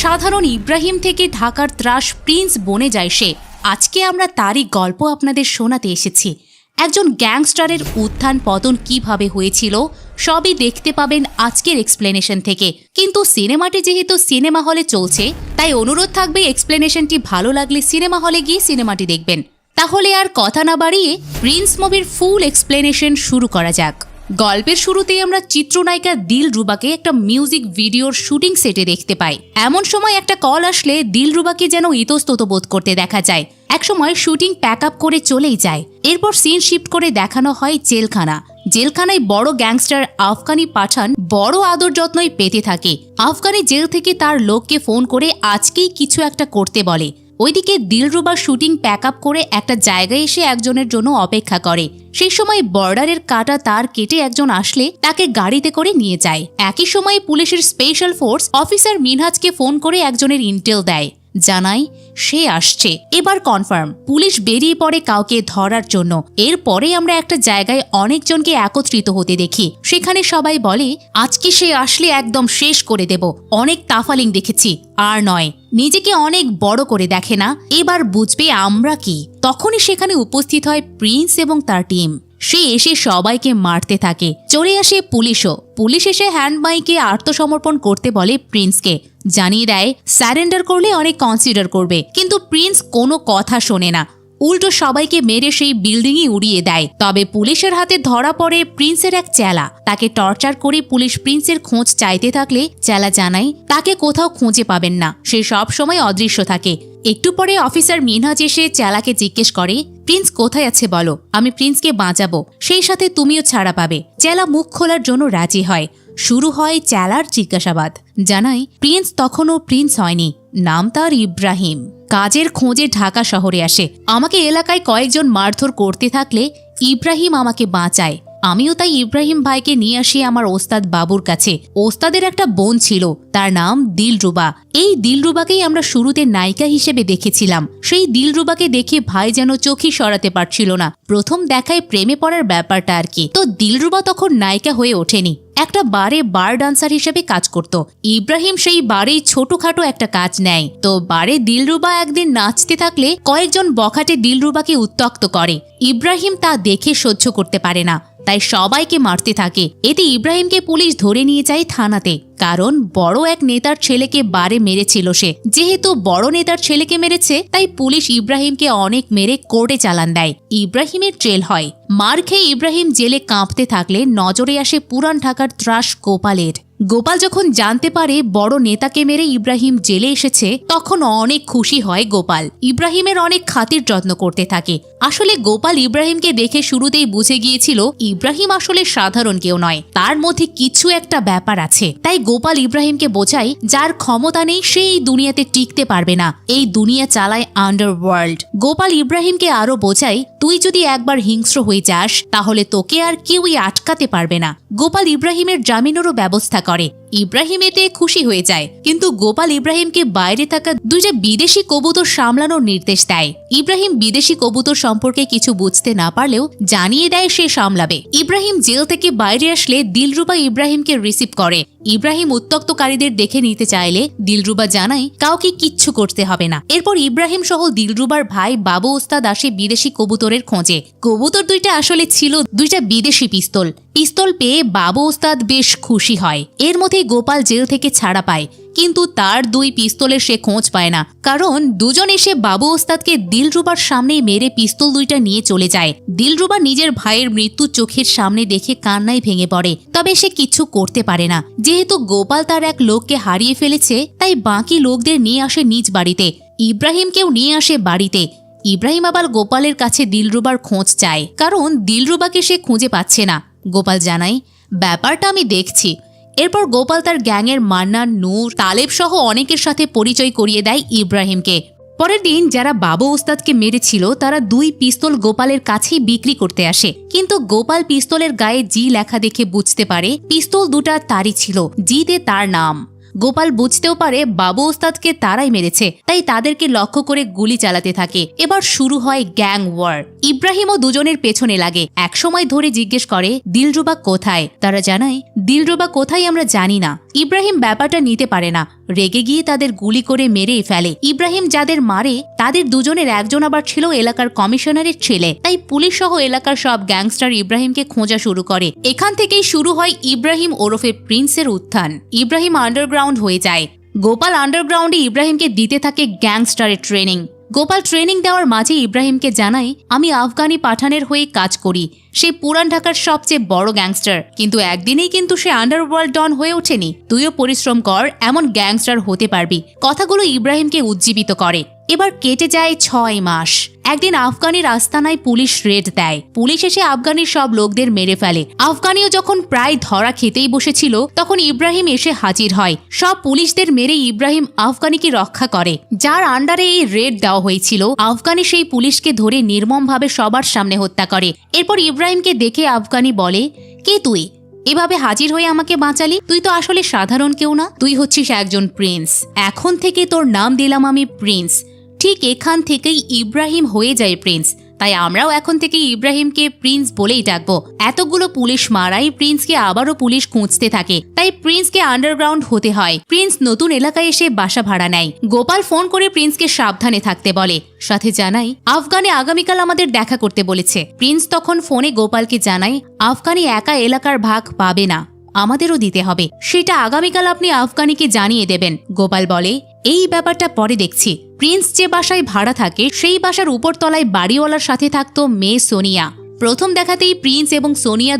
সাধারণ ইব্রাহিম থেকে ঢাকার ত্রাস প্রিন্স বনে যায় সে। আজকে আমরা তারই গল্প আপনাদের শোনাতে এসেছি। একজন গ্যাংস্টারের উত্থান পতন কিভাবে হয়েছিল সবই দেখতে পাবেন আজকের এক্সপ্লেনেশন থেকে। কিন্তু সিনেমাটি যেহেতু সিনেমা হলে চলছে, তাই অনুরোধ থাকবে এক্সপ্লেনেশনটি ভালো লাগলে সিনেমা হলে গিয়ে সিনেমাটি দেখবেন। তাহলে আর কথা না বাড়িয়ে প্রিন্স মুভির ফুল এক্সপ্লেনেশন শুরু করা যাক। গল্পের শুরুতেই আমরা চিত্রনায়িকা দিলরুবাকে একটা মিউজিক ভিডিওর শুটিং সেটে দেখতে পাই। এমন সময় একটা কল আসলে দিলরুবাকে যেন ইতস্তত বোধ করতে দেখা যায়। একসময় শুটিং প্যাক আপ করে চলেই যায়। এরপর সিন শিফট করে দেখানো হয় জেলখানা। জেলখানায় বড় গ্যাংস্টার আফগানি পাঠান বড় আদর যত্নই পেতে থাকে। আফগানি জেল থেকে তার লোককে ফোন করে আজকেই কিছু একটা করতে বলে। ওইদিকে দিলরুবা শুটিং প্যাক আপ করে একটা জায়গায় এসে একজনের জন্য অপেক্ষা করে। সেই সময় বর্ডারের কাটা তার কেটে একজন আসলে তাকে গাড়িতে করে নিয়ে যায়। একই সময় পুলিশের স্পেশাল ফোর্স অফিসার মিনহাজকে ফোন করে একজনের ইন্টেল দেয়, জানাই সে আসছে। এবার কনফার্ম পুলিশ বেরিয়ে পড়ে কাউকে ধরার জন্য। এরপরে আমরা একটা জায়গায় অনেকজনকে একত্রিত হতে দেখি। সেখানে সবাই বলে আজকে সে আসলে একদম শেষ করে দেব। অনেক তাফালিং দেখেছি, আর নয়। নিজেকে অনেক বড় করে দেখে না, এবার বুঝবে আমরা কি। তখনই সেখানে উপস্থিত হয় প্রিন্স এবং তার টিম। সে এসে সবাইকে মারতে থাকে। চলে আসে পুলিশও। পুলিশ এসে হ্যান্ডমাইকে আত্মসমর্পণ করতে বলে প্রিন্সকে। জানিয়ে দেয় স্যারেন্ডার করলে অনেক কনসিডার করবে। কিন্তু প্রিন্স কোনো কথা শোনে না, উল্টো সবাইকে মেরে সেই বিল্ডিংই উড়িয়ে দেয়। তবে পুলিশের হাতে ধরা পড়ে প্রিন্সের এক চেলা। তাকে টর্চার করে পুলিশ প্রিন্সের খোঁজ চাইতে থাকলে চেলা জানায় তাকে কোথাও খুঁজে পাবেন না, সে সব সময় অদৃশ্য থাকে। একটু পরে অফিসার মিনহাজ এসে চেলাকে জিজ্ঞেস করে প্রিন্স কোথায় আছে বলো, আমি প্রিন্সকে বাঁচাবো, সেই সাথে তুমিও ছাড়া পাবে। চেলা মুখ খোলার জন্য রাজি হয়। শুরু হয় চেলার জিজ্ঞাসাবাদ। জানাই প্রিন্স তখনও প্রিন্স হয়নি, নাম তার ইব্রাহিম। কাজের খোঁজে ঢাকা শহরে আসে। আমাকে এলাকায় কয়েকজন মারধর করতে থাকলে ইব্রাহিম আমাকে বাঁচায়। আমিও তাই ইব্রাহিম ভাইকে নিয়ে আসি আমার ওস্তাদ বাবুর কাছে। ওস্তাদের একটা বোন ছিল, তার নাম দিলরুবা। এই দিলরুবাকেই আমরা শুরুতে নায়িকা হিসেবে দেখেছিলাম। সেই দিলরুবাকে দেখে ভাই যেন চোখই সরাতে পারছিল না। প্রথম দেখায় প্রেমে পড়ার ব্যাপারটা আর কি। তো দিলরুবা তখন নায়িকা হয়ে ওঠেনি, একটা বারে বার ডান্সার হিসেবে কাজ করত। ইব্রাহিম সেই বারেই ছোটখাটো একটা কাজ নেয়। তো বারে দিলরুবা একদিন নাচতে থাকলে কয়েকজন বখাটে দিলরুবাকে উত্ত্যক্ত করে। ইব্রাহিম তা দেখে সহ্য করতে পারে না, তাই সবাইকে মারতে থাকে। এতে ইব্রাহিমকে পুলিশ ধরে নিয়ে যায় থানাতে, কারণ বড় এক নেতার ছেলেকে বারে মেরেছিল সে। যেহেতু বড় নেতার ছেলেকে মেরেছে, তাই পুলিশ ইব্রাহিমকে অনেক মেরে কোর্টে চালান দেয়। ইব্রাহিমের জেল হয়। মার খেয়ে ইব্রাহিম জেলে কাঁপতে থাকলে নজরে আসে পুরান ঢাকার ত্রাস গোপালের। গোপাল যখন জানতে পারে বড় নেতাকে মেরে ইব্রাহিম জেলে এসেছে, তখন অনেক খুশি হয় গোপাল। ইব্রাহিমের অনেক খাতির যত্ন করতে থাকে। আসলে গোপাল ইব্রাহিমকে দেখে শুরুতেই বুঝে গিয়েছিল ইব্রাহিম আসলে সাধারণ কেউ নয়, তার মধ্যে কিছু একটা ব্যাপার আছে। তাই গোপাল ইব্রাহিমকে বোঝায় যার ক্ষমতা নেই সে এই দুনিয়াতে টিকতে পারবে না, এই দুনিয়া চালায় আন্ডারওয়ার্ল্ড। গোপাল ইব্রাহিমকে আরো বোঝায় তুই যদি একবার হিংস্র হয়ে যাস তাহলে তোকে আর কেউই আটকাতে পারবে না। গোপাল ইব্রাহিমের জামিনেরও ব্যবস্থা করে। ইব্রাহিম এতে খুশি হয়ে যায়। কিন্তু গোপাল ইব্রাহিমকে বাইরে থাকা দুইটা বিদেশি কবুতর সামলানোর নির্দেশ দেয়। ইব্রাহিম বিদেশি কবুতর সম্পর্কে কিছু বুঝতে না পারলেও জানিয়ে দেয় সে সামলাবে। ইব্রাহিম জেল থেকে বাইরে আসলে দিলরুবা ইব্রাহিমকে রিসিভ করে। ইব্রাহিম উত্ত্যক্তকারীদের দেখে নিতে চাইলে দিলরুবা জানায় কাউকে কিচ্ছু করতে হবে না। এরপর ইব্রাহিম সহ দিলরুবার ভাই বাবু ওস্তাদ আসে বিদেশি কবুতরের খোঁজে। কবুতর দুইটা আসলে ছিল দুইটা বিদেশি পিস্তল। পিস্তল পেয়ে বাবু ওস্তাদ বেশ খুশি হয়। এর মধ্যে গোপাল জেল থেকে ছাড়া পায়, কিন্তু তার দুই পিস্তলের সে খোঁজ পায় না, কারণ দুজন এসে বাবু ওস্তাদকে দিলরুবার সামনেই মেরে পিস্তল দুইটা নিয়ে চলে যায়। দিলরুবা নিজের ভাইয়ের মৃত্যু চোখের সামনে দেখে কান্নায় ভেঙে পড়ে। তবে সে কিছু করতে পারে না। যেহেতু গোপাল তার এক লোককে হারিয়ে ফেলেছে, তাই বাকি লোকদের নিয়ে আসে নিজ বাড়িতে। ইব্রাহিমকেও নিয়ে আসে বাড়িতে। ইব্রাহিম আবার গোপালের কাছে দিলরুবার খোঁজ চায়, কারণ দিলরুবাকে সে খুঁজে পাচ্ছে না। গোপাল জানায় ব্যাপারটা আমি দেখছি। এরপর গোপাল তার গ্যাংয়ের মান্নান, নূর, তালেব সহ অনেকের সাথে পরিচয় করিয়ে দেয় ইব্রাহিমকে। পরের দিন যারা বাবু ওস্তাদকে মেরেছিল তারা দুই পিস্তল গোপালের কাছেই বিক্রি করতে আসে। কিন্তু গোপাল পিস্তলের গায়ে জি লেখা দেখে বুঝতে পারে পিস্তল দুটা তারই ছিল, জিতে তার নাম। গোপাল বুঝতেও পারে বাবু ওস্তাদকে তারাই মেরেছে, তাই তাদেরকে লক্ষ্য করে গুলি চালাতে থাকে। এবার শুরু হয় গ্যাং ওয়ার। ইব্রাহিমও দুজনের পেছনে লাগে। একসময় ধরে জিজ্ঞেস করে দিলরুবা কোথায়। তারা জানায় দিলরুবা কোথায় আমরা জানি না। ইব্রাহিম ব্যাপারটা নিতে পারে না, রেগে গিয়ে তাদের গুলি করে মেরেই ফেলে। ইব্রাহিম যাদের মারে তাদের দুজনের একজন আবার ছিল এলাকার কমিশনারের ছেলে, তাই পুলিশ সহ এলাকার সব গ্যাংস্টার ইব্রাহিমকে খোঁজা শুরু করে। এখান থেকেই শুরু হয় ইব্রাহিম ওরফে প্রিন্সের উত্থান। ইব্রাহিম আন্ডারগ্রাউন্ড হয়ে যায়। গোপাল আন্ডারগ্রাউন্ডে ইব্রাহিমকে দিতে থাকে গ্যাংস্টারের ট্রেনিং। গোপাল ট্রেনিং দেওয়ার মাঝে ইব্রাহিমকে জানায়, আমি আফগানি পাঠানের হয়ে কাজ করি। সে পুরান ঢাকার সবচেয়ে বড় গ্যাংস্টার, কিন্তু একদিনেই কিন্তু সে আন্ডারওয়ার্ল্ড ডন হয়ে ওঠেনি। তুইও পরিশ্রম কর, এমন গ্যাংস্টার হতে পারবি। কথাগুলো ইব্রাহিমকে উজ্জীবিত করে। এবার কেটে যায় 6 মাস। একদিন আফগানির আস্তানায় পুলিশ রেড দেয়। পুলিশ এসে আফগানির সব লোকদের মেরে ফেলে। আফগানিও যখন প্রায় ধরা খেতেই বসেছিল, তখন ইব্রাহিম এসে হাজির হয়। সব পুলিশদের মেরে ইব্রাহিম আফগানিকে রক্ষা করে। যার আন্ডারে এই রেড দেওয়া হয়েছিল, আফগানি সেই পুলিশকে ধরে নির্মমভাবে সবার সামনে হত্যা করে। এরপর ইব্রাহিমকে দেখে আফগানি বলে, কে তুই? এভাবে হাজির হয়ে আমাকে বাঁচালি? তুই তো আসলে সাধারণ কেউ না, তুই হচ্ছিস একজন প্রিন্স। এখন থেকে তোর নাম দিলাম আমি প্রিন্স। ঠিক এখান থেকেই ইব্রাহিম হয়ে যায় প্রিন্স। তাই আমরাও এখন থেকে ইব্রাহিমকে প্রিন্স বলেই ডাকবো। এতগুলো পুলিশ মারাই প্রিন্সকে আবারও পুলিশ খুঁজতে থাকে, তাই প্রিন্সকে আন্ডারগ্রাউন্ড হতে হয়। প্রিন্স নতুন এলাকায় এসে বাসা ভাড়া নেয়। গোপাল ফোন করে প্রিন্সকে সাবধানে থাকতে বলে, সাথে জানাই আফগানে আগামীকাল আমাদের দেখা করতে বলেছে। প্রিন্স তখন ফোনে গোপালকে জানায়, আফগানি একা এলাকার ভাগ পাবে না, আমাদেরও দিতে হবে। সেটা আগামীকাল আপনি আফগানিকে জানিয়ে দেবেন। গোপাল বলে, এই ব্যাপারটা পরে দেখছি। প্রিন্স যে বাসায় ভাড়া থাকে সেই বাসার উপরতলায় বাড়িওয়ালার সাথে থাকতো মেয়ে সোনিয়া। প্রথম দেখাতেই প্রিন্স এবং সোনিয়া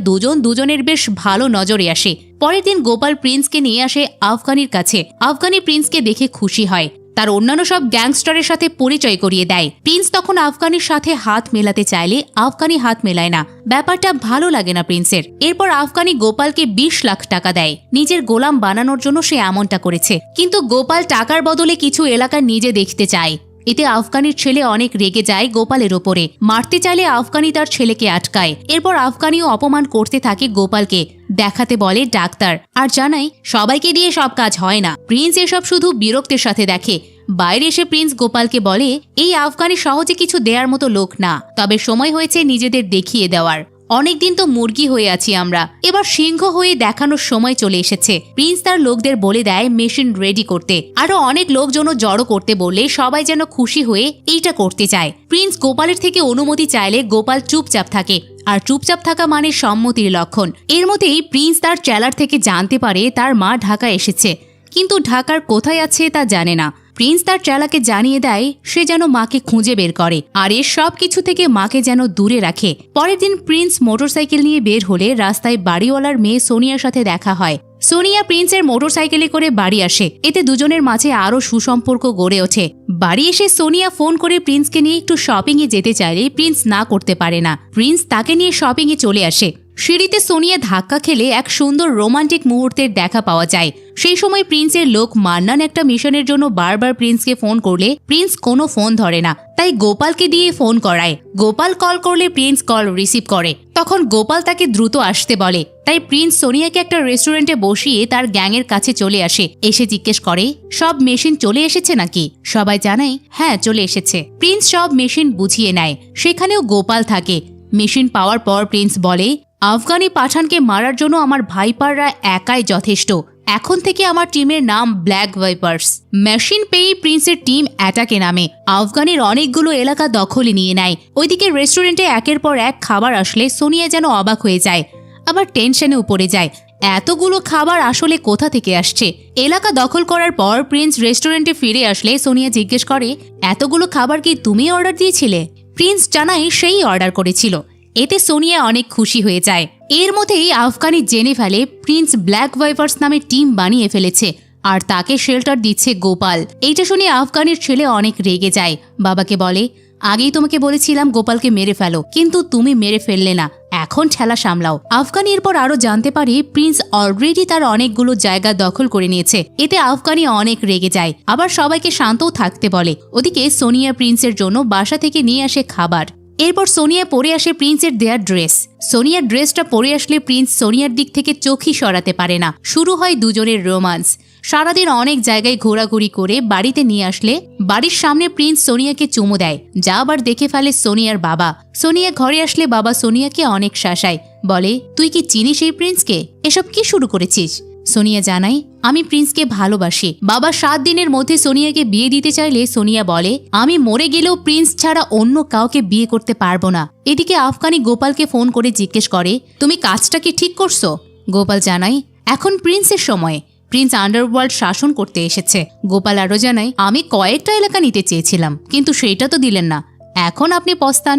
দুজনের বেশ ভালো নজরে আসে। পরের দিন গোপাল প্রিন্সকে নিয়ে আসে আফগানির কাছে। আফগানি প্রিন্সকে দেখে খুশি হয়, তার অন্যান্য সব গ্যাংস্টারের সাথে পরিচয় করিয়ে দেয়। প্রিন্স তখন আফগানির সাথে হাত মেলাতে চাইলে আফগানি হাত মেলায় না। ব্যাপারটা ভালো লাগে না প্রিন্সের। এরপর আফগানি গোপালকে 20 লাখ টাকা দেয়। নিজের গোলাম বানানোর জন্য সে এমনটা করেছে, কিন্তু গোপাল টাকার বদলে কিছু এলাকা নিজে দেখতে চায়। এতে আফগানির ছেলে অনেক রেগে যায় গোপালের ওপরে। মারতে চাইলে আফগানি তার ছেলেকে আটকায়। এরপর আফগানিও অপমান করতে থাকে গোপালকে, দেখাতে বলে ডাক্তার, আর জানাই সবাইকে দিয়ে সব কাজ হয় না। প্রিন্স এসব শুধু বিরক্তের সাথে দেখে। বাইরে এসে প্রিন্স গোপালকে বলে, এই আফগানি সহজে কিছু দেওয়ার মতো লোক না, তবে সময় হয়েছে নিজেদের দেখিয়ে দেওয়ার। অনেকদিন তো মুরগি হয়ে আছি আমরা, এবার সিংহ হয়ে দেখানোর সময় চলে এসেছে। প্রিন্স তার লোকদের বলে দেয় মেশিন রেডি করতে। আরো অনেক লোকজন জড়ো করতে বললে সবাই যেন খুশি হয়ে এইটা করতে চায়। প্রিন্স গোপালের থেকে অনুমতি চাইলে গোপাল চুপচাপ থাকে, আর চুপচাপ থাকা মানে সম্মতির লক্ষণ। এর মধ্যেই প্রিন্স তার চেলার থেকে জানতে পারে তার মা ঢাকা এসেছে, কিন্তু ঢাকার কোথায় আছে তা জানে না। প্রিন্স তার চেলাকে জানিয়ে দেয় সে যেন মাকে খুঁজে বের করে, আর এর সব কিছু থেকে মাকে যেন দূরে রাখে। পরের দিন প্রিন্স মোটরসাইকেল নিয়ে বের হলে রাস্তায় বাড়িওয়ালার মেয়ে সোনিয়ার সাথে দেখা হয়। সোনিয়া প্রিন্সের মোটরসাইকেলে করে বাড়ি আসে। এতে দুজনের মাঝে আরো সুসম্পর্ক গড়ে ওঠে। বাড়ি এসে সোনিয়া ফোন করে প্রিন্সকে নিয়ে একটু শপিং এ যেতে চাইলে প্রিন্স না করতে পারে না। প্রিন্স তাকে নিয়ে শপিং এ চলে আসে। সিঁড়িতে সোনিয়া ধাক্কা খেলে এক সুন্দর রোমান্টিক মুহূর্তের দেখা পাওয়া যায়। সেই সময় প্রিন্সের লোক মান্নান একটা মিশনের জন্য বারবার প্রিন্সকে ফোন করলে প্রিন্স কোনো ফোন ধরে না, তাই গোপালকে দিয়ে ফোন করায়। গোপাল কল করলে প্রিন্স কল রিসিভ করে। তখন গোপাল তাকে দ্রুত আসতে বলে, তাই প্রিন্স সোনিয়াকে একটা রেস্টুরেন্টে বসিয়ে তার গ্যাংয়ের কাছে চলে আসে। এসে জিজ্ঞেস করে, সব মেশিন চলে এসেছে নাকি? সবাই জানায় হ্যাঁ চলে এসেছে। প্রিন্স সব মেশিন বুঝিয়ে নেয়। সেখানেও গোপাল থাকে। মেশিন পাওয়ার পর প্রিন্স বলে, আফগানি পাঠানকে মারার জন্য আমার ভাইপাররা একাই যথেষ্ট। এখন থেকে আমার টিমের নাম ব্ল্যাক ভাইপার্স। মেশিন পেয়ে প্রিন্সের টিম অ্যাটাকে নামে। আফগানির অনেকগুলো এলাকা দখলে নিয়ে নেয়। ওইদিকে রেস্টুরেন্টে একের পর এক খাবার আসলে সোনিয়া যেন অবাক হয়ে যায়, আবার টেনশনেও পড়ে যায়। এতগুলো খাবার আসলে কোথা থেকে আসছে? এলাকা দখল করার পর প্রিন্স রেস্টুরেন্টে ফিরে আসলে সোনিয়া জিজ্ঞেস করে, এতগুলো খাবার কি তুমি অর্ডার দিয়েছিলে? প্রিন্স জানায় সেই অর্ডার করেছিল। এতে সোনিয়া অনেক খুশি হয়ে যায়। এর মধ্যেই আফগানি জেনে ফেলে প্রিন্স ব্ল্যাক ভাইপার্স নামে টিম বানিয়ে ফেলেছে, আর তাকে শেল্টার দিচ্ছে গোপাল। এইটা শুনে আফগানির ছেলে অনেক রেগে যায়। বাবাকে বলে, আগেই তোমাকে বলেছিলাম গোপালকে মেরে ফেলো, কিন্তু তুমি মেরে ফেললে না, এখন ঠেলা সামলাও। আফগানি এরপর আরো জানতে পারে প্রিন্স অলরেডি তার অনেকগুলো জায়গা দখল করে নিয়েছে। এতে আফগানি অনেক রেগে যায়, আবার সবাইকে শান্তও থাকতে বলে। ওদিকে সোনিয়া প্রিন্সের জন্য বাসা থেকে নিয়ে আসে খাবার। এরপর সোনিয়া পরে আসে প্রিন্সের দেয়ার ড্রেস। সোনিয়ার ড্রেসটা পরে আসলে প্রিন্স সোনিয়ার দিক থেকে চোখই সরাতে পারে না। শুরু হয় দুজনের রোমান্স। সারাদিন অনেক জায়গায় ঘোরাঘুরি করে বাড়িতে নিয়ে আসলে বাড়ির সামনে প্রিন্স সোনিয়াকে চুমু দেয়, যা আবার দেখে ফেলে সোনিয়ার বাবা। সোনিয়া ঘরে আসলে বাবা সোনিয়াকে অনেক শাসায়, বলে, তুই কি চিনিস এই প্রিন্সকে? এসব কি শুরু করেছিস? সোনিয়া জানায়, আমি প্রিন্সকে ভালোবাসি। বাবা 7 দিনের মধ্যে সোনিয়াকে বিয়ে দিতে চাইলে সোনিয়া বলে, আমি মরে গেলেও প্রিন্স ছাড়া অন্য কাউকে বিয়ে করতে পারবো না। এদিকে আফগানি গোপালকে ফোন করে জিজ্ঞেস করে, তুমি কাজটা কি ঠিক করছো? গোপাল জানায়, এখন প্রিন্সের সময়। প্রিন্স আন্ডারওয়ার্ল্ড শাসন করতে এসেছে। গোপাল আরও জানায়, আমি কয়েকটা এলাকা নিতে চেয়েছিলাম, কিন্তু সেইটা তো দিলেন না। এখন আপনি পস্তান।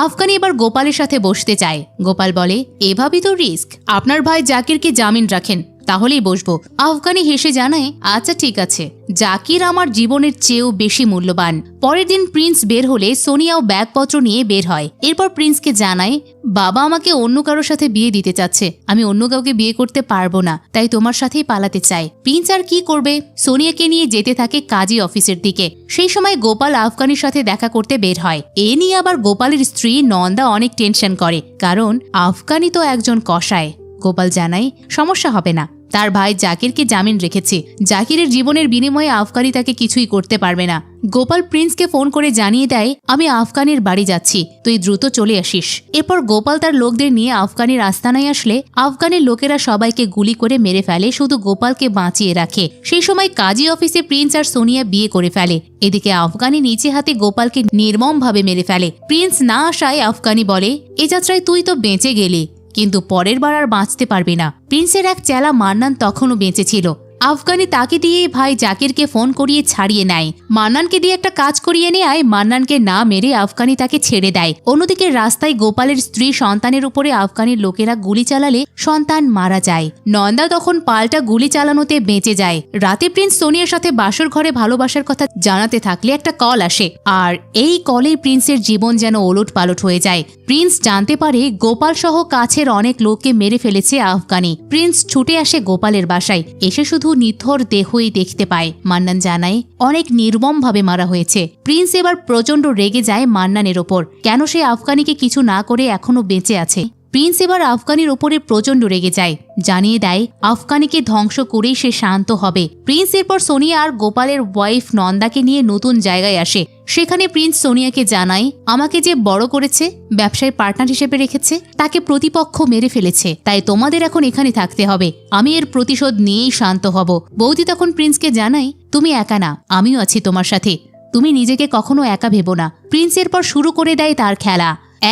আফগানি এবার গোপালের সাথে বসতে চায়। গোপাল বলে, এভাবেই তো রিস্ক। আপনার ভাই জাকিরকে জামিন রাখেন, তাহলেই বসবো। আফগানি হেসে জানায়, আচ্ছা ঠিক আছে, জাকির আমার জীবনের চেয়েও বেশি মূল্যবান। পরের দিন প্রিন্স বের হলে সোনিয়াও ব্যাগপত্র নিয়ে বের হয়। এরপর প্রিন্সকে জানায়, বাবা আমাকে অন্য কারোর সাথে বিয়ে দিতে চাচ্ছে। আমি অন্য কাউকে বিয়ে করতে পারবো না, তাই তোমার সাথেই পালাতে চাই। প্রিন্স আর কি করবে, সোনিয়াকে নিয়ে যেতে থাকে কাজী অফিসের দিকে। সেই সময় গোপাল আফগানির সাথে দেখা করতে বের হয়। এ নিয়ে আবার গোপালের স্ত্রী নন্দা অনেক টেনশন করে, কারণ আফগানি তো একজন কসাই। গোপাল জানায়, সমস্যা হবে না, তার ভাই জাকিরকে জামিন রেখেছি। জাকিরের জীবনের বিনিময়ে আফগানি তাকে কিছুই করতে পারবে না। গোপাল প্রিন্সকে ফোন করে জানিয়ে দেয়, আমি আফগানির বাড়ি যাচ্ছি, তুই দ্রুত চলে আসিস। এরপর গোপাল তার লোকদের নিয়ে আফগানির আস্তানায় আসলে আফগানের লোকেরা সবাইকে গুলি করে মেরে ফেলে, শুধু গোপালকে বাঁচিয়ে রাখে। সেই সময় কাজী অফিসে প্রিন্স আর সোনিয়া বিয়ে করে ফেলে। এদিকে আফগানি নিচে হাতে গোপালকে নির্মমভাবে মেরে ফেলে। প্রিন্স না আসায় আফগানি বলে, এ যাত্রায় তুই তো বেঁচে গেলি, কিন্তু পরের বার আর বাঁচতে পারবি না। প্রিন্সের এক চেলা মান্নান তখনও বেঁচে ছিল। আফগানি তাকে দিয়ে ভাই জাকিরকে ফোন করিয়ে ছাড়িয়ে নেয়। মান্নানকে দিয়ে একটা কাজ করিয়ে নেয়, মান্নানকে না মেরে আফগানি তাকে ছেড়ে দেয়। অন্যদিকে রাস্তায় গোপালের স্ত্রী সন্তানের উপরে আফগানির লোকেরা গুলি চালালে সন্তান মারা যায়। নন্দা তখন পাল্টা গুলি চালানোতে বেঁচে যায়। রাতে প্রিন্স সোনিয়ার সাথে বাসর ঘরে ভালোবাসার কথা জানাতে থাকলে একটা কল আসে, আর এই কলে প্রিন্সের জীবন যেন ওলট পালট হয়ে যায়। প্রিন্স জানতে পারে গোপাল সহ কাছের অনেক লোককে মেরে ফেলেছে আফগানি। প্রিন্স ছুটে আসে গোপালের বাসায়, এসে শুধু নিথর দেহই দেখতে পায়। মান্নান জানায়, অনেক নির্মমভাবে মারা হয়েছে। প্রিন্স এবার প্রচন্ড রেগে যায় মান্নানের ওপর, কেন সে আফগানিকে কিছু না করে এখনো বেঁচে আছে। প্রিন্স এবার আফগানির ওপরে প্রচন্ড রেগে যায়, জানিয়ে দেয় আফগানিকে ধ্বংস করেই সে শান্ত হবে। প্রিন্স এরপর সোনিয়া আর গোপালের ওয়াইফ নন্দাকে নিয়ে নতুন জায়গায় আসে। সেখানে প্রিন্স সোনিয়াকে জানায়, আমাকে যে বড় করেছে, ব্যবসায় পার্টনার হিসেবে রেখেছে, তাকে প্রতিপক্ষ মেরে ফেলেছে, তাই তোমাদের এখন এখানে থাকতে হবে। আমি এর প্রতিশোধ নিয়েই শান্ত হব। বৌদি তখন প্রিন্সকে জানায়, তুমি একা না, আমিও আছি তোমার সাথে, তুমি নিজেকে কখনো একা ভেবো না। প্রিন্স এরপর শুরু করে দেয় তার খেলা।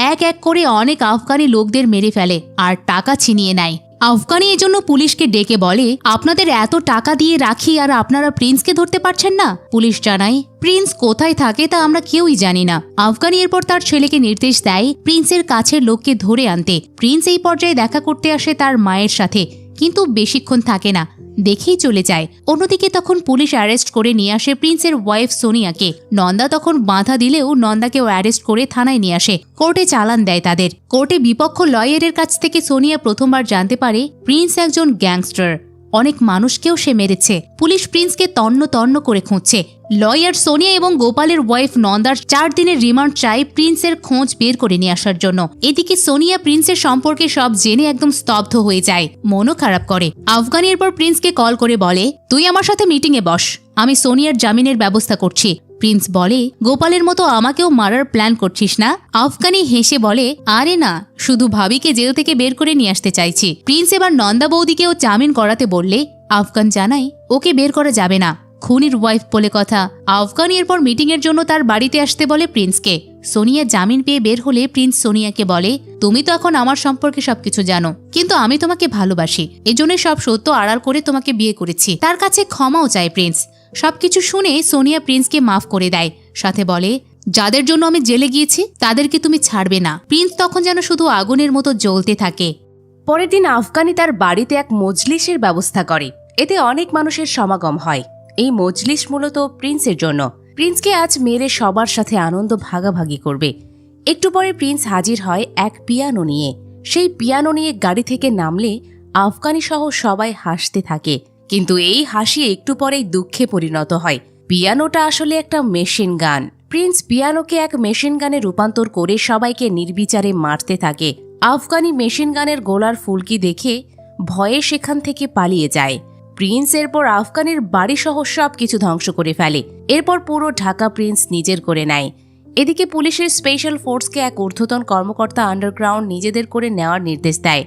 এক এক করে অনেক আফগানি লোকদের মেরে ফেলে আর টাকা ছিনিয়ে নেয়। আফগানি এজন্য পুলিশকে ডেকে বলে, আপনাদের এত টাকা দিয়ে রাখি আর আপনারা প্রিন্সকে ধরতে পারছেন না। পুলিশ জানায়, প্রিন্স কোথায় থাকে তা আমরা কেউই জানি না। আফগানি এরপর তার ছেলেকে নির্দেশ দেয় প্রিন্সের কাছের লোককে ধরে আনতে। প্রিন্স এই পর্যায়ে দেখা করতে আসে তার মায়ের সাথে, কিন্তু বেশিক্ষণ থাকে না, দেখেই চলে যায়। অন্যদিকে তখন পুলিশ অ্যারেস্ট করে নিয়ে আসে প্রিন্সের ওয়াইফ সোনিয়াকে। নন্দা তখন বাধা দিলেও নন্দাকেও অ্যারেস্ট করে থানায় নিয়ে আসে। কোর্টে চালান দেয় তাদের। কোর্টে বিপক্ষ লয়ারের কাছ থেকে সোনিয়া প্রথমবার জানতে পারে প্রিন্স একজন গ্যাংস্টার। অনেক মানুষকেও সে মেরেছে। পুলিশ প্রিন্সকে তন্ন তন্ন করে খুঁজছে। লয়ার সোনিয়া এবং গোপালের ওয়াইফ নন্দার 4 দিনের রিমান্ড চাই প্রিন্সের খোঁজ বের করে নিয়ে আসার জন্য। এদিকে সোনিয়া প্রিন্সের সম্পর্কে সব জেনে একদম স্তব্ধ হয়ে যায়, মনও খারাপ করে। আফগানি এরপর প্রিন্সকে কল করে বলে, তুই আমার সাথে মিটিংয়ে বস, আমি সোনিয়ার জামিনের ব্যবস্থা করছি। প্রিন্স বলে, গোপালের মতো আমাকেও মারার প্ল্যান করছিস না? আফগানি হেসে বলে, আরে না, শুধু ভাবিকে জেল থেকে বের করে নিয়ে আসতে চাইছি। প্রিন্স এবার নন্দা বৌদিকেও জামিন করাতে বললে আফগান জানায়, ওকে বের করা যাবে না, খুনির ওয়াইফ বলে কথা। আফগানি এরপর মিটিং এর জন্য তার বাড়িতে আসতে বলে প্রিন্সকে। সোনিয়া জামিন পেয়ে বের হলে প্রিন্স সোনিয়াকে বলে, তুমি তো এখন আমার সম্পর্কে সবকিছু জানো, কিন্তু আমি তোমাকে ভালোবাসি, এজন্য সব সত্য আড়াল করে তোমাকে বিয়ে করেছি। তার কাছে ক্ষমাও চায় প্রিন্স। সবকিছু শুনে সোনিয়া প্রিন্সকে মাফ করে দেয়, সাথে বলে, যাদের জন্য আমি জেলে গিয়েছি তাদেরকে তুমি ছাড়বে না। প্রিন্স তখন যেন শুধু আগুনের মতো জ্বলতে থাকে। পরের দিন আফগানি তার বাড়িতে এক মজলিসের ব্যবস্থা করে। এতে অনেক মানুষের সমাগম হয়। এই মজলিস মূলত প্রিন্সের জন্য। প্রিন্সকে আজ মেরে সবার সাথে আনন্দ ভাগাভাগি করবে। একটু পরে প্রিন্স হাজির হয় এক পিয়ানো নিয়ে। সেই পিয়ানো নিয়ে গাড়ি থেকে নামলে আফগানি সহ সবাই হাসতে থাকে, কিন্তু এই হাসি একটু পরেই দুঃখে পরিণত হয়। পিয়ানোটা আসলে একটা মেশিন গান। প্রিন্স পিয়ানোকে এক মেশিন গানে রূপান্তর করে সবাইকে নির্বিচারে মারতে থাকে। আফগানি মেশিন গানের গোলার ফুলকি দেখে ভয়ে সেখান থেকে পালিয়ে যায়। প্রিন্স এরপর আফগানির বাড়ি সহ সব কিছু ধ্বংস করে ফেলে। এরপর পুরো ঢাকা প্রিন্স নিজের করে নেয়। এদিকে পুলিশের স্পেশাল ফোর্সকে এক ঊর্ধ্বতন কর্মকর্তা আন্ডারগ্রাউন্ড নিজেদের করে নেওয়ার নির্দেশ দেয়।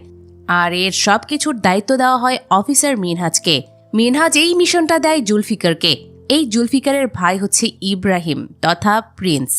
আর এর সব কিছুর দায়িত্ব দেওয়া হয় অফিসার মিনহাজকে। মিনহাজ এই মিশনটা দেয় জুলফিকারকে। এই জুলফিকারের ভাই হচ্ছে ইব্রাহিম তথা প্রিন্স।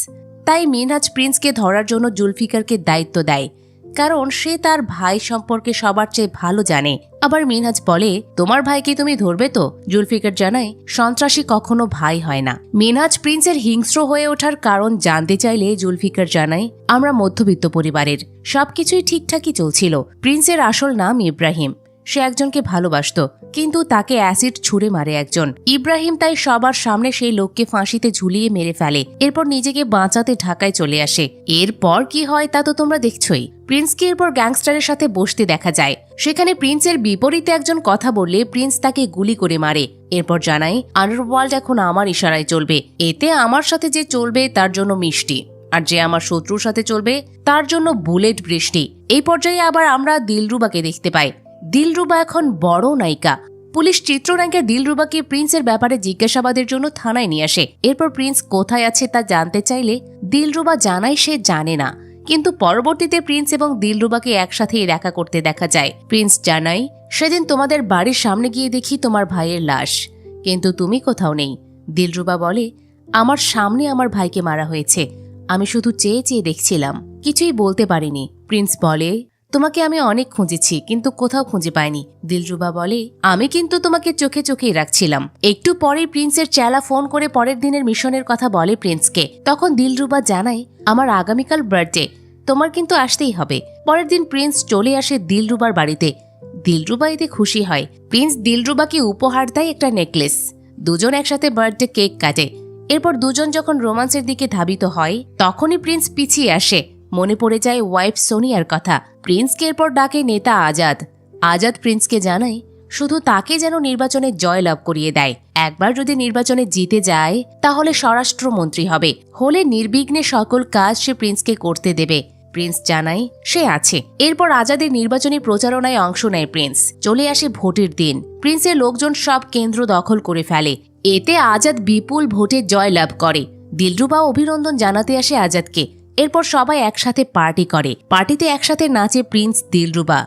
তাই মিনহাজ প্রিন্সকে ধরার জন্য জুলফিকারকে দায়িত্ব দেয়, কারণ সে তার ভাই সম্পর্কে সবার চেয়ে ভালো জানে। আবার মিনহাজ বলে, তোমার ভাইকে তুমি ধরবে তো? জুলফিকার জানায়, সন্ত্রাসী কখনো ভাই হয় না। মিনহাজ প্রিন্সের হিংস্র হয়ে ওঠার কারণ জানতে চাইলে জুলফিকার জানায়, আমরা মধ্যবিত্ত পরিবারের, সবকিছুই ঠিকঠাকই চলছিল। প্রিন্সের আসল নাম ইব্রাহিম। সে একজনকে ভালোবাসতো, কিন্তু তাকে অ্যাসিড ছুঁড়ে মারে একজন। ইব্রাহিম তাই সবার সামনে সেই লোককে ফাঁসিতে ঝুলিয়ে মেরে ফেলে। এরপর নিজেকে বাঁচাতে ঢাকায় চলে আসে। এরপর কি হয় তা তো তোমরা দেখছোই। প্রিন্সকে এরপর গ্যাংস্টারের সাথে বসতে দেখা যায়। সেখানে প্রিন্সের বিপরীতে একজন কথা বললে প্রিন্স তাকে গুলি করে মারে। এরপর জানায়, আন্ডারওয়ার্ল্ড এখন আমার ইশারায় চলবে। এতে আমার সাথে যে চলবে তার জন্য মিষ্টি, আর যে আমার শত্রুর সাথে চলবে তার জন্য বুলেট বৃষ্টি। এই পর্যায়ে আবার আমরা দিলরুবাকে দেখতে পাই। দিলরুবা এখন বড় নায়িকা। পুলিশ চিত্রনায়িকা দিলরুবাকে প্রিন্সের ব্যাপারে জিজ্ঞাসাবাদের জন্য থানায় নিয়ে আসে। এরপর প্রিন্স কোথায় আছে তা জানতে চাইলে দিলরুবা জানায় সে জানে না, কিন্তু পরবর্তীতে প্রিন্স এবং দিলরুবাকে একসাথেই দেখা করতে দেখা যায়। প্রিন্স জানায়, সেদিন তোমাদের বাড়ির সামনে গিয়ে দেখি তোমার ভাইয়ের লাশ, কিন্তু তুমি কোথাও নেই। দিলরুবা বলে, আমার সামনে আমার ভাইকে মারা হয়েছে, আমি শুধু চেয়ে চেয়ে দেখছিলাম, কিছুই বলতে পারিনি। প্রিন্স বলে, তোমাকে আমি অনেক খুঁজেছি কিন্তু কোথাও খুঁজে পাইনি। দিলরুবা বলে, আমি কিন্তু তোমাকে চোখে চোখেই রাখছিলাম। একটু পরে প্রিন্সের চেলা ফোন করে পরের দিনের মিশনের কথা বলে প্রিন্সকে। তখন দিলরুবা জানায়, আমার আগামীকাল বার্থডে, তোমার কিন্তু আসতেই হবে। পরের দিন প্রিন্স চলে আসে দিলরুবার বাড়িতে। দিলরুবা এতে খুশি হয়। প্রিন্স দিলরুবাকে উপহার দেয় একটা নেকলেস। দুজন একসাথে বার্থডে কেক কাটে। এরপর দুজন যখন রোমান্সের দিকে ধাবিত হয়, তখনই প্রিন্স পিছিয়ে আসে। মনে পড়ে যায় ওয়াইফ সোনিয়ার কথা। প্রিন্সকে এরপর ডাকে নেতা আজাদ। আজাদ প্রিন্সকে জানায়, শুধু তাকে যেন নির্বাচনে জয়লাভ করিয়ে দেয়। একবার যদি নির্বাচনে জিতে যায় তাহলে স্বরাষ্ট্রমন্ত্রী হবে, হলে নির্বিঘ্নে সকল কাজ সে প্রিন্সকে করতে দেবে। প্রিন্স জানায় সে আছে। এরপর আজাদের নির্বাচনী প্রচারণায় অংশ নেয় প্রিন্স। চলে আসে ভোটের দিন। প্রিন্সের লোকজন সব কেন্দ্র দখল করে ফেলে। এতে আজাদ বিপুল ভোটে জয়লাভ করে। দিলরুবা অভিনন্দন জানাতে আসে আজাদকে। এরপর সবাই একসাথে পার্টি করে। পার্টিতে একসাথে নাচে প্রিন্স, দিলরুবা।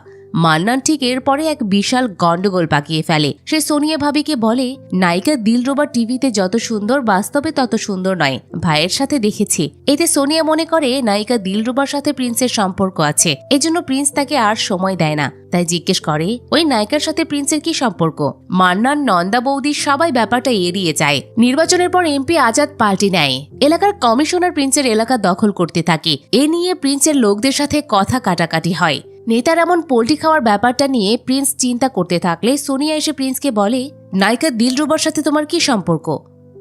মান্নান ঠিক এরপরে এক বিশাল গন্ডগোল পাকিয়ে ফেলে। সে সোনিয়া ভাবিকে বলে, নায়িকা দিলরুবা টিভিতে যত সুন্দর বাস্তবে তত সুন্দর নয়, ভাইয়ের সাথে দেখেছি। এতে সোনিয়া মনে করে নায়িকা দিলরুবার সাথে প্রিন্সের সম্পর্ক আছে, এজন্য প্রিন্স তাকে আর সময় দেয় না। তাই জিজ্ঞেস করে, ওই নায়িকার সাথে প্রিন্সের কি সম্পর্ক? মান্নান, নন্দা বৌদি সবাই ব্যাপারটা এড়িয়ে যায়। নির্বাচনের পর এমপি আজাদ পাল্টি নেয়। এলাকার কমিশনার প্রিন্সের এলাকা দখল করতে থাকে। এ নিয়ে প্রিন্সের লোকদের সাথে কথা কাটাকাটি হয়। নেতার এমন পোল্ট্রি খাওয়ার ব্যাপারটা নিয়ে প্রিন্স চিন্তা করতে থাকলে সোনিয়া এসে প্রিন্সকে বলে, নায়িকা দিলরুবার সাথে তোমার কি সম্পর্ক?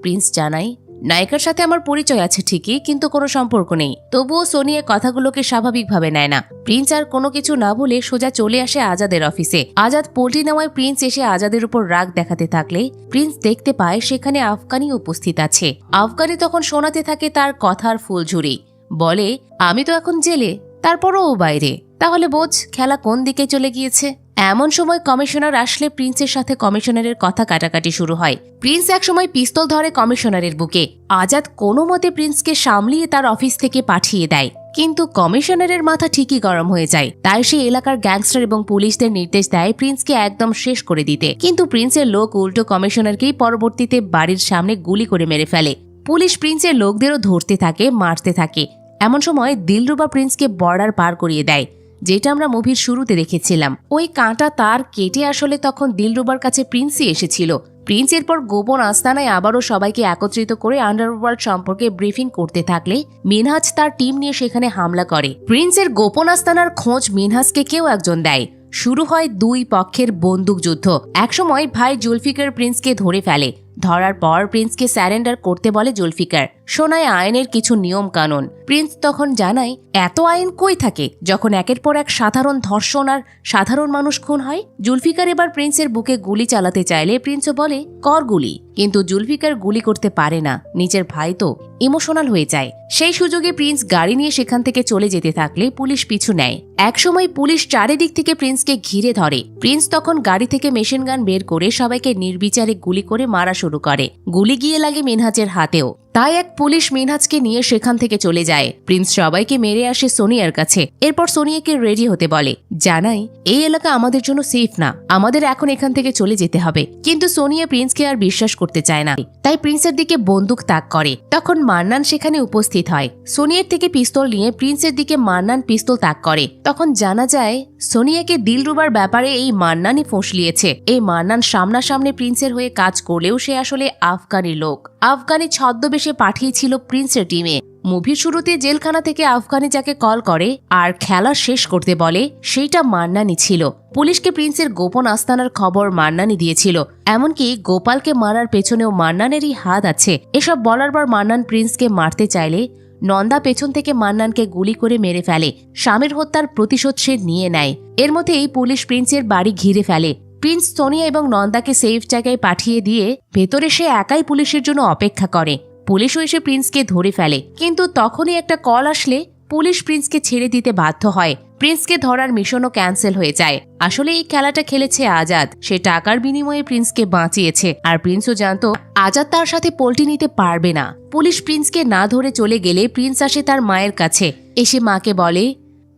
প্রিন্স জানায়, নায়িকার সাথে আমার পরিচয় আছে ঠিকই, কিন্তু কোনো সম্পর্ক নেই। তবুও সোনিয়া কথাগুলোকে স্বাভাবিকভাবে নেয় না। প্রিন্স আর কোনো কিছু না বলে সোজা চলে আসে আজাদের অফিসে। আজাদ পোল্ট্রি নেওয়ায় প্রিন্স এসে আজাদের উপর রাগ দেখাতে থাকলে প্রিন্স দেখতে পায় সেখানে আফগানি উপস্থিত আছে। আফগানি তখন শোনাতে থাকে তার কথার ফুলঝুরি। বলে, আমি তো এখন জেলে, তারপরও ও বাইরে, তাহলে বোঝ খেলা কোন দিকে চলে গিয়েছে। এমন সময় কমিশনার আসলে প্রিন্সের সাথে কমিশনারের কথা কাটাকাটি শুরু হয়। প্রিন্স একসময় পিস্তল ধরে কমিশনারের বুকে। আজাদ কোনো মতে প্রিন্সকে সামলিয়ে তার অফিস থেকে পাঠিয়ে দেয়, কিন্তু কমিশনারের মাথা ঠিকই গরম হয়ে যায়। তাই সে এলাকার গ্যাংস্টার এবং পুলিশদের নির্দেশ দেয় প্রিন্সকে একদম শেষ করে দিতে। কিন্তু প্রিন্সের লোক উল্টো কমিশনারকেই পরবর্তীতে বাড়ির সামনে গুলি করে মেরে ফেলে। পুলিশ প্রিন্সের লোকদেরও ধরতে থাকে, মারতে থাকে। এমন সময় দিলরুবা প্রিন্সকে বর্ডার পার করিয়ে দেয়, যেটা আমরা মুভির শুরুতে দেখেছিলাম। ওই কাঁটা তার কেটে আসলে তখন দিলরুবার কাছে প্রিন্সই এসেছিল। প্রিন্স এরপর গোপন আস্তানায় আবারও সবাইকে একত্রিত করে আন্ডারওয়ার্ল্ড সম্পর্কে ব্রিফিং করতে থাকলে মিনহাজ তার টিম নিয়ে সেখানে হামলা করে। প্রিন্সের গোপন আস্তানার খোঁজ মিনহাজকে কেউ একজন দেয়। শুরু হয় দুই পক্ষের বন্দুকযুদ্ধ। একসময় ভাই জুলফিকার প্রিন্সকে ধরে ফেলে। ধরার পর প্রিন্সকে স্যারেন্ডার করতে বলে জুলফিকার। শোনায় আইনের কিছু নিয়ম কানুন। প্রিন্স তখন জানায়, এত আইন কই থাকে যখন একের পর এক সাধারণ ধর্ষণ আর সাধারণ মানুষ খুন হয়। জুলফিকার এবার প্রিন্সের বুকে গুলি চালাতে চাইলে প্রিন্সও বলে, কর গুলি। কিন্তু জুলফিকার গুলি করতে পারে না, নিজের ভাই তো, ইমোশনাল হয়ে যায়। সেই সুযোগে প্রিন্স গাড়ি নিয়ে সেখান থেকে চলে যেতে থাকলে পুলিশ পিছু নেয়। একসময় পুলিশ চারিদিক থেকে প্রিন্সকে ঘিরে ধরে। প্রিন্স তখন গাড়ি থেকে মেশিন গান বের করে সবাইকে নির্বিচারে গুলি করে মারা শুরু করে। গুলি গিয়ে লাগে মিনহাজের হাতেও। তাই এক পুলিশ মিনহাজকে নিয়ে সেখান থেকে চলে যায়। প্রিন্স সবাইকে মেরে আসে সোনিয়ার কাছে। এরপর সোনিয়াকে রেডি হতে বলে, জানাই এই এলাকা আমাদের জন্য সেফ না, আমাদের এখন এখান থেকে চলে যেতে হবে। কিন্তু সোনিয়া প্রিন্সকে আর বিশ্বাস করতে চায় না, তাই প্রিন্সের দিকে বন্দুক তাক করে। তখন মান্নান সেখানে উপস্থিত হয়। সোনিয়ার থেকে পিস্তল নিয়ে প্রিন্সের দিকে মান্নান পিস্তল তাক করে। তখন জানা যায় সোনিয়াকে দিলরুবার ব্যাপারে এই মান্নানই ফসলিয়েছে। এই মান্নান সামনাসামনি প্রিন্সের হয়ে কাজ করলেও সে আসলে আফগানি লোক। আফগানি ছদ্মবেশে পাঠিয়েছিল প্রিন্সের টিমে। মুভির শুরুতে জেলখানা থেকে আফগানি যাকে কল করে আর খেলা শেষ করতে বলে, সেইটা মান্নানই ছিল। পুলিশকে প্রিন্সের গোপন আস্তানার খবর মান্নানই দিয়েছিল। এমনকি গোপালকে মারার পেছনেও মান্নানেরই হাত আছে। এসব বলার পর মান্নান প্রিন্সকে মারতে চাইলে নন্দা পেছন থেকে মান্নানকে গুলি করে মেরে ফেলে। স্বামীর হত্যার প্রতিশোধ সে নিয়ে নেয়। এর মধ্যেই পুলিশ প্রিন্সের বাড়ি ঘিরে ফেলে। প্রিন্স সোনিয়া এবং নন্দাকে সেফ জায়গায় পাঠিয়ে দিয়ে ভেতরে সে একাই পুলিশের জন্য অপেক্ষা করে। পুলিশও এসে প্রিন্সকে ধরে ফেলে, কিন্তু তখনই একটা কল আসলে পুলিশ প্রিন্সকে ছেড়ে দিতে বাধ্য হয়। প্রিন্সকে ধরার মিশনও ক্যান্সেল হয়ে যায়। আসলে এই খেলাটা খেলেছে আজাদ। সে টাকার বিনিময়ে প্রিন্সকে বাঁচিয়েছে, আর প্রিন্সও জানতো আজাদ তার সাথে পল্টি নিতে পারবে না। পুলিশ প্রিন্সকে না ধরে চলে গেলে প্রিন্স আসে তার মায়ের কাছে। এসে মাকে বলে,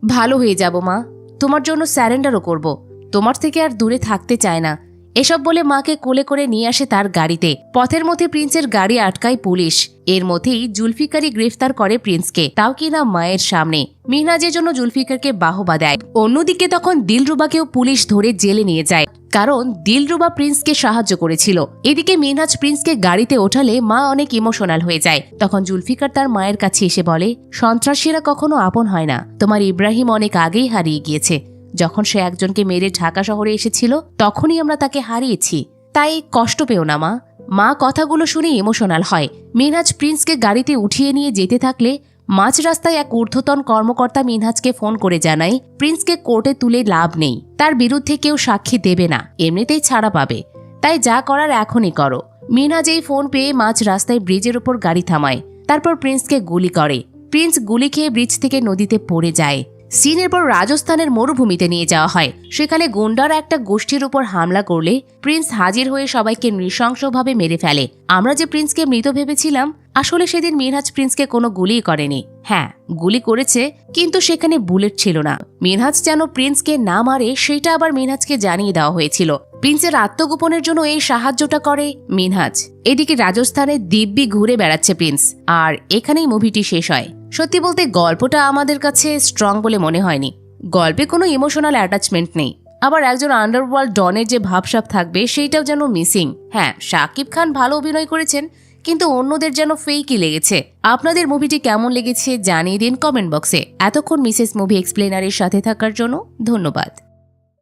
ভালো হয়ে যাব মা, তোমার জন্য স্যারেন্ডারও করব, তোমার থেকে আর দূরে থাকতে চায় না। এসব বলে মাকে কোলে করে নিয়ে আসে তার গাড়িতে। পথের মধ্যে প্রিন্সের গাড়ি আটকায় পুলিশ। এর মধ্যেই জুলফিকারই গ্রেফতার করে প্রিন্সকে, তাও কিনা মায়ের সামনে। মিনহাজের জন্য জুলফিকারকে বাহবা দেয়। অন্যদিকে তখন দিলরুবাকেও পুলিশ ধরে জেলে নিয়ে যায়, কারণ দিলরুবা প্রিন্সকে সাহায্য করেছিল। এদিকে মিনহাজ প্রিন্সকে গাড়িতে ওঠালে মা অনেক ইমোশনাল হয়ে যায়। তখন জুলফিকার তার মায়ের কাছে এসে বলে, সন্ত্রাসীরা কখনো আপন হয় না, তোমার ইব্রাহিম অনেক আগেই হারিয়ে গিয়েছে। যখন সে একজনকে মেরে ঢাকা শহরে এসেছিল তখনই আমরা তাকে হারিয়েছি, তাই কষ্ট পেও না মা। মা কথাগুলো শুনে ইমোশনাল হয়। মিনহাজ প্রিন্সকে গাড়িতে উঠিয়ে নিয়ে যেতে থাকলে মাঝ রাস্তায় এক ঊর্ধ্বতন কর্মকর্তা মিনহাজকে ফোন করে জানায়, প্রিন্সকে কোর্টে তুলে লাভ নেই, তার বিরুদ্ধে কেউ সাক্ষী দেবে না, এমনিতেই ছাড়া পাবে, তাই যা করার এখনই করো। মিনহাজ এই ফোন পেয়ে মাঝ রাস্তায় ব্রিজের উপর গাড়ি থামায়। তারপর প্রিন্সকে গুলি করে। প্রিন্স গুলি খেয়ে ব্রিজ থেকে নদীতে পড়ে যায়। সিনের পর রাজস্থানের মরুভূমিতে নিয়ে যাওয়া হয়। সেখানে গুন্ডারা একটা গোষ্ঠীর উপর হামলা করলে প্রিন্স হাজির হয়ে সবাইকে নৃশংসভাবে মেরে ফেলে। আমরা যে প্রিন্সকে মৃত ভেবেছিলাম, আসলে সেদিন মিনহাজ প্রিন্সকে কোনো গুলিই করেনি। হ্যাঁ, গুলি করেছে, কিন্তু সেখানে বুলেট ছিল না। মিনহাজ যেন প্রিন্সকে না মারে সেটা আবার মিনহাজকে জানিয়ে দেওয়া হয়েছিল। প্রিন্সের আত্মগোপনের জন্য এই সাহায্যটা করে মিনহাজ। এদিকে রাজস্থানে দিব্যি ঘুরে বেড়াচ্ছে প্রিন্স। আর এখানেই মুভিটি শেষ হয়। সত্যি বলতে গল্পটা আমাদের কাছে স্ট্রং বলে মনে হয়নি। গল্পে কোনো ইমোশনাল অ্যাটাচমেন্ট নেই। আবার একজন আন্ডারওয়ার্ল্ড ডনের যে ভাবসাব থাকবে সেইটাও যেন মিসিং। হ্যাঁ, শাকিব খান ভালো অভিনয় করেছেন, কিন্তু অন্যদের যেন ফেকই লেগেছে। আপনাদের মুভিটি কেমন লেগেছে জানিয়ে দিন কমেন্ট বক্সে। এতক্ষণ মিসেস মুভি এক্সপ্লেনারের সাথে থাকার জন্য ধন্যবাদ।